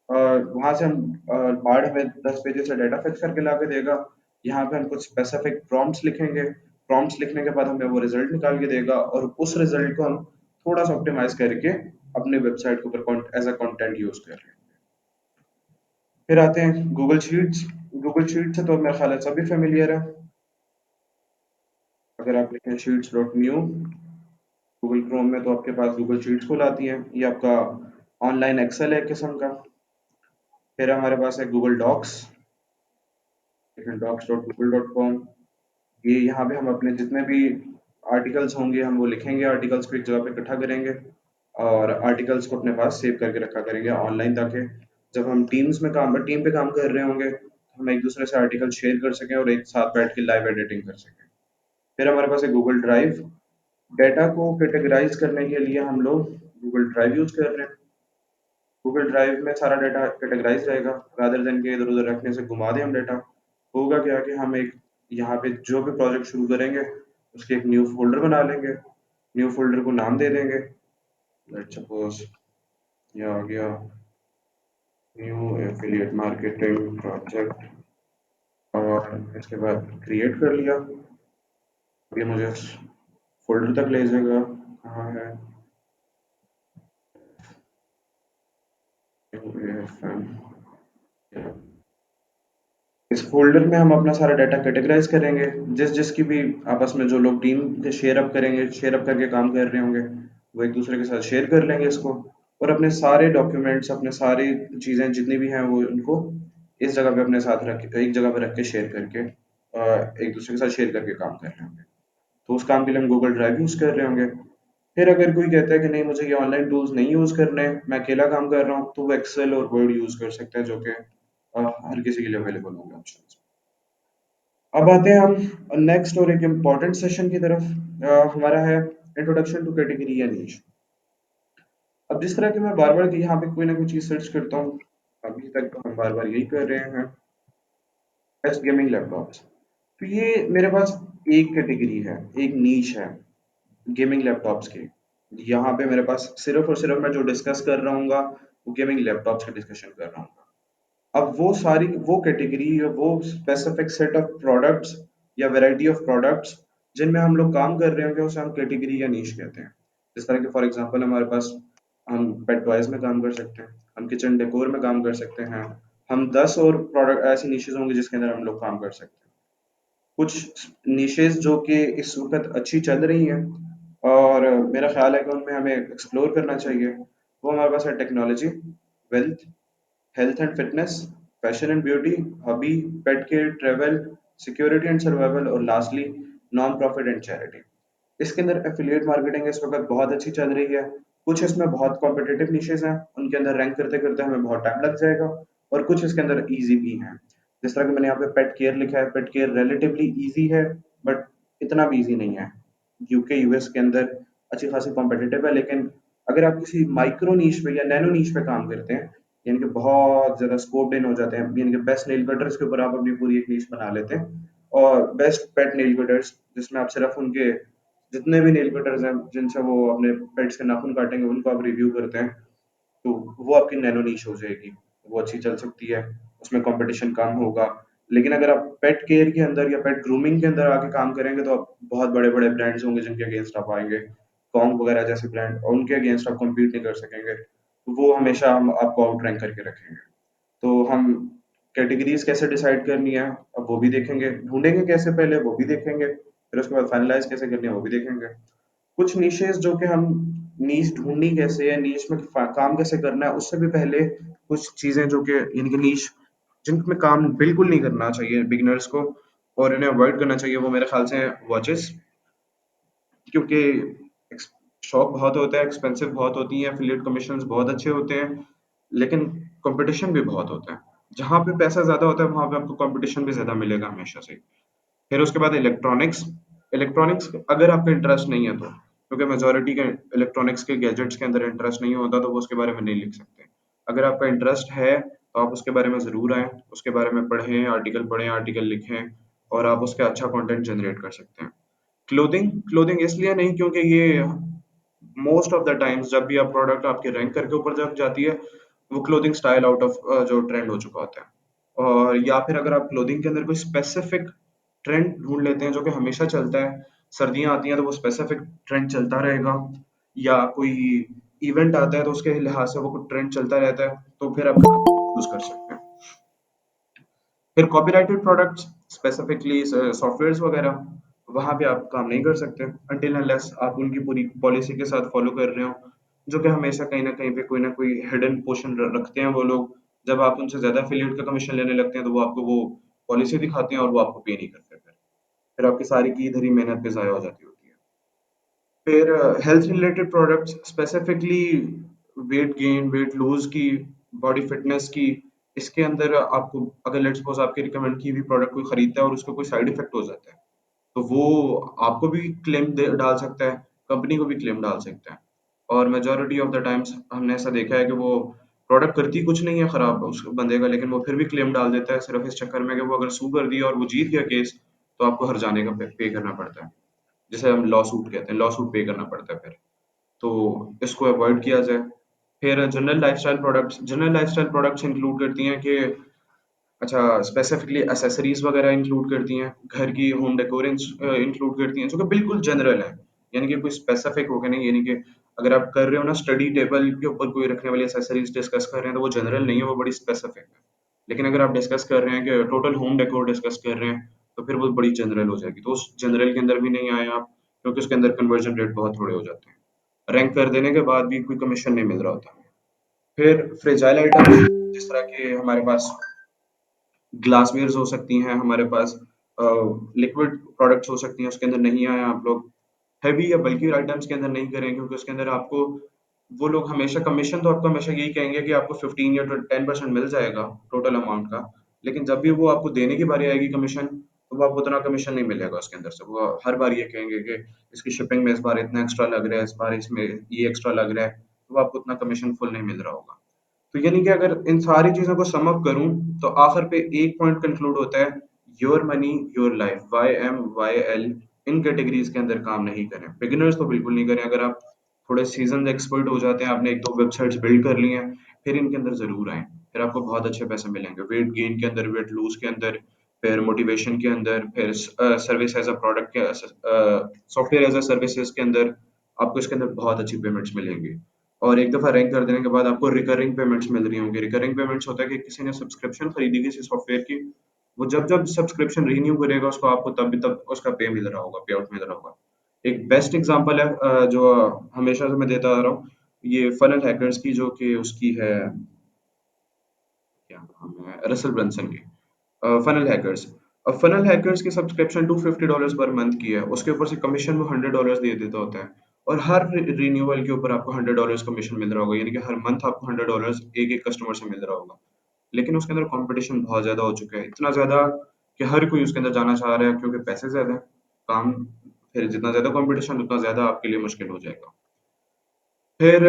वहाँ से हम बार्ड हमें 10 पेजेस से डेटा फेच करके ला के देगा। यहाँ पे हम कुछ स्पेसिफिक प्रॉम्प्ट्स लिखेंगे। प्रॉम्प्ट्स लिखने के बाद हमें वो रिजल्ट निकाल के देगा, और उस रिजल्ट को हम थोड़ा सा ऑप्टिमाइज करके अपने वेबसाइट के ऊपर एज अ कंटेंट यूज़ कर रहे हैं। फिर आते हैं गूगल शीट्स। गूगल शीट से तो मेरा ख्याल है सभी फेमिलियर है। अगर आप लिखें sheets dot new Google Chrome में, तो आपके पास गूगल शीट्स खुल आती है। ये आपका ऑनलाइन एक्सेल है एक किस्म का। फिर हमारे पास है Google docs, docs dot Google dot com. ये यहाँ पे हम अपने जितने भी आर्टिकल्स होंगे हम वो लिखेंगे, आर्टिकल्स को एक जगह पे इकट्ठा करेंगे, और आर्टिकल्स को अपने पास सेव करके रखा करेंगे ऑनलाइन, ताकि जब हम टीम पे काम कर रहे होंगे तो हम एक दूसरे से आर्टिकल शेयर कर सकें और एक साथ बैठ के लाइव एडिटिंग कर सकें। फिर हमारे पास है गूगल ड्राइव। डेटा को कैटेगराइज करने के लिए हम लोग गूगल ड्राइव यूज कर रहे हैं। गूगल ड्राइव में सारा डेटा कैटेगराइज रहेगा, रादर देन के इधर उधर रखने से घुमा दें हम डेटा। होगा क्या कि हम एक यहाँ पे जो भी प्रोजेक्ट शुरू करेंगे उसके एक न्यू फोल्डर बना लेंगे, न्यू फोल्डर को नाम दे देंगे, लेट्स सपोज ये आ गया न्यू एफिलिएट मार्केटिंग प्रोजेक्ट, और इसके बाद क्रिएट कर लिया। अब ये मुझे फोल्डर तक ले जाएगा। कहाँ है UAFM? इस फ़ोल्डर में हम अपना सारा डाटा कैटेगराइज़ करेंगे, जिसकी भी आपस में जो लोग टीम के शेयर अप करेंगे, शेयर अप करके काम कर रहे होंगे, वो एक-दूसरे के साथ शेयर कर लेंगे इसको, और अपने सारे डॉक्यूमेंट्स, अपने सारी चीज़ें जितनी भी हैं, वो उनको इस जगह पे अपने साथ रख के, एक जगह पे रख के शेयर करके एक-दूसरे के साथ शेयर करके काम कर रहे होंगे। तो उस काम के लिए हम गूगल ड्राइव यूज़ कर रहे होंगे। फिर अगर कोई कहता है कि नहीं मुझे ये ऑनलाइन टूल्स नहीं यूज़ करने, मैं अकेला काम कर रहा हूँ, तो वो एक्सेल और वर्ड यूज़ कर सकता है, जो कि हर किसी के लिए अवेलेबल होंगे ऑप्शंस। अब आते हैं हम नेक्स्ट और एक इम्पॉर्टेंट सेशन की तरफ। हमारा है इंट्रोडक्शन टू कैटेगरी या नीश। अब जिस तरह कि मैं बार बार यहाँ पे कोई ना कोई चीज़ सर्च करता हूँ, अभी तक तो हम बार बार यही कर रहे हैं, बेस्ट गेमिंग लैपटॉप्स। तो ये मेरे पास एक कैटेगरी है, एक नीश है गेमिंग लैपटॉप्स की। यहाँ पे मेरे पास सिर्फ और सिर्फ मैं जो डिस्कस कर रहा हूँ वो गेमिंग लैपटॉप्स का डिस्कशन कर रहा हूँ। अब वो सारी वो कैटेगरी या वो स्पेसिफिक सेट ऑफ प्रोडक्ट्स या वैरायटी ऑफ प्रोडक्ट्स जिनमें हम लोग काम कर रहे होंगे, उसे हम कैटेगरी या नीश कहते हैं। जिस तरह के फॉर एग्जांपल हमारे पास हम पेट टॉयज में काम कर सकते हैं, हम किचन डेकोर में काम कर सकते हैं, हम 10 और प्रोडक्ट ऐसी निशेज होंगे जिसके अंदर हम लोग काम कर सकते हैं। कुछ निशेज जो कि इस वक्त अच्छी चल रही हैं, और मेरा ख्याल है कि उनमें हमें एक्सप्लोर करना चाहिए। वो हमारे पास है technology, wealth, health and fitness, fashion and beauty, hobby, pet care, travel, security and survival, और lastly non profit and charity. इसके अंदर एफिलिएट मार्केटिंग इस वक्त बहुत अच्छी चल रही है। कुछ इसमें बहुत कॉम्पिटिटिव निशेज हैं, उनके अंदर रैंक करते करते हमें बहुत टाइम लग जाएगा, और कुछ इसके अंदर इजी भी हैं। जिस तरह कि मैंने यहाँ पे पेट केयर लिखा है, पेट केयर रिलेटिवली इजी है, बट इतना भी इजी नहीं है। यूके यूएस के अंदर अच्छी खासी कॉम्पिटिटिव है, लेकिन अगर आप किसी माइक्रो नीश पे या नैनो नीश पे काम करते हैं, यानी कि बहुत ज़्यादा स्कोप इन हो जाते हैं, यानी कि बेस्ट नेल कटर्स के ऊपर आप अपनी पूरी एक नीश बना लेते हैं, और बेस्ट पेट नेल कटर्स जिसमें आप सिर्फ उनके जितने भी नेल कटर्स हैं जिनसे वो अपने पेट्स के नाखून काटेंगे उनको आप रिव्यू करते हैं, तो वो आपकी नैनो नीश हो जाएगी। वो अच्छी चल सकती है, उसमें कंपटीशन कम होगा। लेकिन अगर आप पेट केयर के अंदर या पेट ग्रूमिंग के अंदर आके काम करेंगे, तो आप बहुत बड़े-बड़े ब्रांड्स होंगे जिनके अगेंस्ट आप आएँगे। कॉन्ग वगैरह जैसे ब्रांड, और उनके अगेंस्ट आप कम्पीट नहीं कर सकेंगे। तो वो हमेशा हम आपको आउट रैंक करके रखेंगे। तो हम कैटेगरीज़ कैसे डिसाइड करनी है, अब वो भी देखेंगे। ढूँढेंगे कैसे पहले, वो भी देखेंगे। फिर उसके बाद फाइनलाइज़ कैसे करनी है, वो भी देखेंगे। कुछ निशेस जो कि हम नीश ढूंढनी कैसे है, नीश में काम कैसे करना है, उससे भी पहले कुछ चीजें जो कि यानी कि नीश जिनमें काम बिल्कुल नहीं करना चाहिए बिगिनर्स को और इन्हें अवॉइड करना चाहिए, वो मेरे ख्याल से वॉचेस, क्योंकि शौक बहुत होता है, एक्सपेंसिव बहुत होती हैं, एफिलिएट कमीशंस बहुत अच्छे होते हैं, लेकिन कंपटीशन भी बहुत होता है। जहाँ पे पैसा ज्यादा होता है वहां पे आपको कंपटीशन भी ज्यादा मिलेगा हमेशा से। फिर उसके बाद इलेक्ट्रॉनिक्स। इलेक्ट्रॉनिक्स अगर आपका इंटरेस्ट नहीं है तो, क्योंकि मेजोरिटी के इलेक्ट्रॉनिक्स के गैजेट्स के अंदर इंटरेस्ट नहीं होता तो वो उसके बारे में नहीं लिख सकते। अगर आपका इंटरेस्ट है तो आप उसके बारे में ज़रूर आएँ, उसके बारे में पढ़ें, आर्टिकल लिखें और आप उसका अच्छा कंटेंट जनरेट कर सकते हैं। क्लोथिंग क्लोथिंग इसलिए नहीं क्योंकि ये मोस्ट ऑफ द टाइम्स जब भी आप प्रोडक्ट आपके रैंक करके ऊपर जब जाती है, वो क्लोथिंग स्टाइल आउट ऑफ जो ट्रेंड हो चुका होता है। और या फिर अगर आप क्लोथिंग के अंदर कोई स्पेसिफिक ट्रेंड ढूंढ लेते हैं जो कि हमेशा चलता है, सर्दियां आती हैं तो वो स्पेसिफिक ट्रेंड चलता रहेगा, या कोई इवेंट आता है तो उसके लिहाज से वो ट्रेंड चलता रहता है, तो फिर आप यूज कर सकते हैं। फिर कॉपीराइटेड प्रोडक्ट्स, स्पेसिफिकली सॉफ्टवेयर्स वगैरह, वहाँ पे आप काम नहीं कर सकते अनटिल अनलेस आप उनकी पूरी पॉलिसी के साथ फॉलो कर रहे हो, जो कि हमेशा कहीं ना कहीं पे कोई ना कोई हिडन पोर्शन रखते हैं वो लोग। जब आप उनसे ज्यादा एफिलिएट का कमीशन लेने लगते हैं तो वो आपको वो पॉलिसी दिखाते हैं और वो आपको पे नहीं करते, फिर आपकी सारी की धरी मेहनत पे जाया हो जाती होती है। फिर health related products, specifically weight gain weight lose की, बॉडी फिटनेस की, इसके अंदर आपको अगर लेट्स सपोज आपके रिकमेंड की हुई प्रोडक्ट कोई खरीदता है और उसको कोई साइड इफेक्ट हो जाता है, तो वो आपको भी क्लेम डाल सकता है, कंपनी को भी क्लेम डाल सकता है। और मेजोरिटी ऑफ द टाइम्स हमने ऐसा देखा है कि वो प्रोडक्ट करती कुछ नहीं है खराब उस बंदे का, लेकिन वो फिर भी क्लेम डाल देता है सिर्फ इस चक्कर में कि वो अगर सू कर दिया और वो जीत गया केस, तो आपको हर जाने का पे करना पड़ता है, जिसे हम लॉ सूट कहते हैं, लॉ सूट पे करना पड़ता है फिर। तो इसको अवॉइड किया जाए। फिर जनरल लाइफस्टाइल प्रोडक्ट्स इंक्लूड करती हैं कि अच्छा स्पेसिफिकली एसेसरीज वगैरह इंक्लूड करती हैं, घर की होम डेकोर इंक्लूड करती हैं, जो कि बिल्कुल जनरल है, यानी कि कोई स्पेसिफिक होगा नहीं, यानी कि अगर आप कर रहे हो ना स्टडी टेबल के ऊपर कोई रखने वाली एसेसरीज डिस्कस कर रहे हैं तो वो जनरल नहीं है, वो बड़ी स्पेसिफिक है। लेकिन अगर आप डिस्कस कर रहे हैं कि टोटल होम डेकोर डिस्कस कर रहे हैं, तो फिर वो बड़ी जनरल हो जाएगी, तो उस जनरल के अंदर भी नहीं आए आप, क्योंकि उसके अंदर कन्वर्जन रेट बहुत थोड़े हो जाते हैं, रैंक कर देने के बाद भी कोई कमीशन नहीं मिल रहा होता। फिर फ्रेजाइल आइटम, जिस तरह के हमारे पास ग्लासवेयर्स हो सकती हैं, हमारे पास लिक्विड प्रोडक्ट्स हो सकती हैं, उसके अंदर नहीं आए आप लोग। हैवी या बल्की आइटम्स के अंदर नहीं करें, क्योंकि उसके अंदर आपको वो लोग हमेशा कमीशन तो आपको हमेशा यही कहेंगे कि आपको 15 या 10% मिल जाएगा टोटल अमाउंट का, लेकिन जब भी वो आपको देने की बारी आएगी कमीशन, तो वो आपको उतना कमीशन नहीं मिलेगा उसके अंदर से। वो हर बार ये कहेंगे कि इसकी शिपिंग में इस बार इतना एक्स्ट्रा लग रहा है, इस बार इसमें ये एक्स्ट्रा लग रहा है, तो वो आपको उतना कमीशन फुल नहीं मिल रहा होगा। तो यानी कि अगर इन सारी चीजों को सम अप करूं, तो आखिर पे एक पॉइंट कंक्लूड होता है, your money your life, YMYL, in categories के अंदर काम नहीं करें, बिगिनर्स तो बिल्कुल नहीं करें। अगर आप थोड़े सीजन एक्सपर्ट हो जाते हैं, आपने एक दो वेबसाइट्स बिल्ड कर ली हैं, फिर इनके अंदर जरूर आए, फिर आपको बहुत अच्छे पैसे मिलेंगे, वेट गेन के अंदर, वेट लूज के अंदर, फिर मोटिवेशन के अंदर, फिर सर्विस एज अ प्रोडक्ट के, सॉफ्टवेयर एज अ सर्विसेज के अंदर आपको इसके अंदर बहुत अच्छी पेमेंट्स मिलेंगी। और एक दफा रैंक कर देने के बाद आपको रिकरिंग पेमेंट्स मिल रही होंगी। रिकरिंग पेमेंट्स होता है कि किसी ने सब्सक्रिप्शन खरीदी किसी सॉफ्टवेयर की, वो जब जब सब्सक्रिप्शन रिन्यू करेगा उसको आपको तब तब उसका पे मिल रहा होगा, पे आउट मिल रहा होगा। एक बेस्ट एग्जांपल है जो हमेशा से मैं देता आ रहा हूँ, ये फनल हैकर्स की, जो कि उसकी है, क्या नाम है, रसल ब्रंसन की, फनल हैकर्स। अब फनल हैकर्स की सब्सक्रिप्शन $250 पर मंथ की है, उसके ऊपर से कमीशन वो $100 दे देता होता है, और हर रिन्यूअल के ऊपर आपको $100 कमीशन मिल रहा होगा, यानी कि हर मंथ आपको $100 एक एक कस्टमर से मिल रहा होगा। लेकिन उसके अंदर कंपटीशन बहुत ज्यादा हो चुका है, इतना ज्यादा कि हर कोई उसके अंदर जाना चाह रहा है, क्योंकि पैसे ज्यादा है, काम, फिर जितना ज्यादा कंपटीशन उतना ज्यादा आपके लिए मुश्किल हो जाएगा। फिर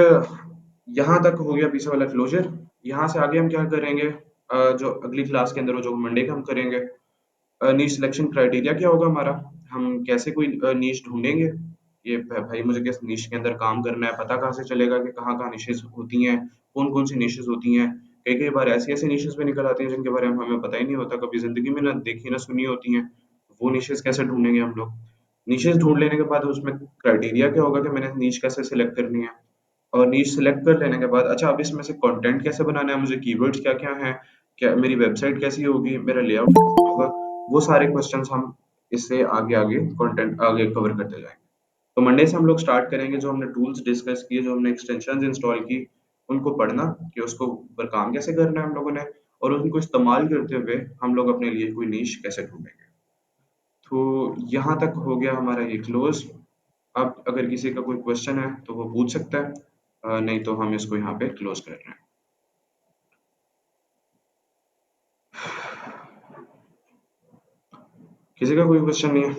यहाँ तक हो गया पीछे वाला क्लोजर। यहाँ से आगे हम क्या करेंगे, जो अगली क्लास के अंदर, जो मंडे का हम करेंगे, नीश सिलेक्शन क्राइटेरिया क्या होगा हमारा, हम कैसे कोई नीश ढूंढेंगे, ये भाई मुझे किस नीश के अंदर काम करना है, पता कहाँ से चलेगा कि कहाँ कहाँ निशेज होती हैं, कौन कौन सी निशेज होती हैं। कई कई बार ऐसी ऐसी निशेज भी निकल आती हैं जिनके बारे में हमें पता ही नहीं होता, कभी जिंदगी में ना देखी ना सुनी होती हैं, वो निशेज कैसे ढूंढेंगे हम लोग। निशेज ढूंढ लेने के बाद उसमें क्राइटेरिया क्या होगा कि मैंने नीश कैसे सिलेक्ट करनी है, और नीश सिलेक्ट कर लेने के बाद अच्छा अब इसमें से कंटेंट कैसे बनाना है, मुझे कीवर्ड्स क्या क्या हैं, क्या मेरी वेबसाइट कैसी होगी, मेरा लेआउट कैसा होगा, वो सारे क्वेश्चंस हम इससे आगे आगे कंटेंट आगे कवर करते जाएंगे। तो मंडे से हम लोग स्टार्ट करेंगे, जो हमने टूल्स डिस्कस किए, जो हमने एक्सटेंशंस इंस्टॉल की, उनको पढ़ना कि उसको ऊपर काम कैसे करना है हम लोगों ने, और उनको इस्तेमाल करते हुए हम लोग अपने लिए कोई नीश कैसे ढूंढेंगे। तो यहाँ तक हो गया हमारा ये क्लोज। अब अगर किसी का कोई क्वेश्चन है तो वो पूछ सकता है, नहीं तो हम इसको यहाँ पे क्लोज कर रहे हैं। किसी का कोई क्वेश्चन नहीं है?